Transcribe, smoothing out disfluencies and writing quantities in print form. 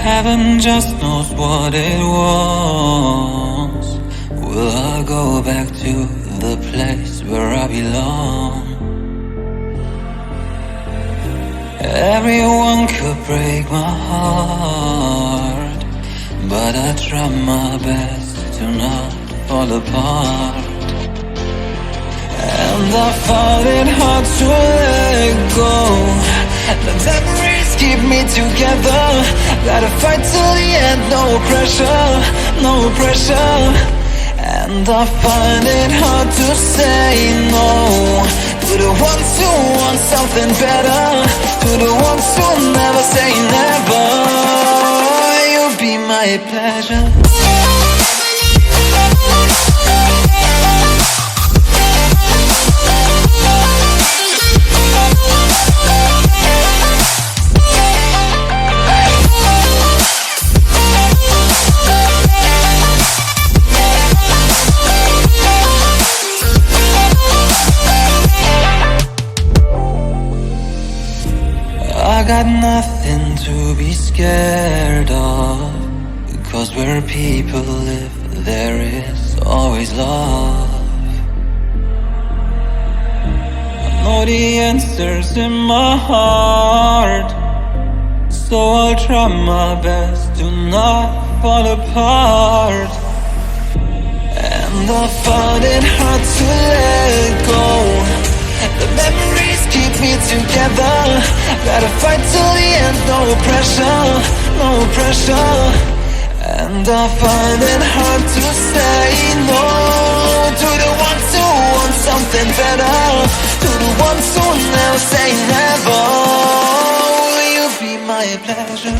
Heaven just knows what it was. Will I go back to the place where I belong? Everyone could break my heart, but I try my best to not fall apart. And I find it hard to let go. The memories keep me together. Gotta fight till the end, no pressure, no pressure. And I find it hard to say no to the ones who want something better, to the ones who never say never. You'll be my pleasure. I got nothing to be scared of, because where people live, there is always love. I know the answers in my heart, so I'll try my best to not fall apart. And I find it hard to let go. The memories keep me together. Gotta fight till the end, no pressure, no pressure. And I find it hard to say no to the ones who want something better, to the ones who never say never. Will you be my pleasure?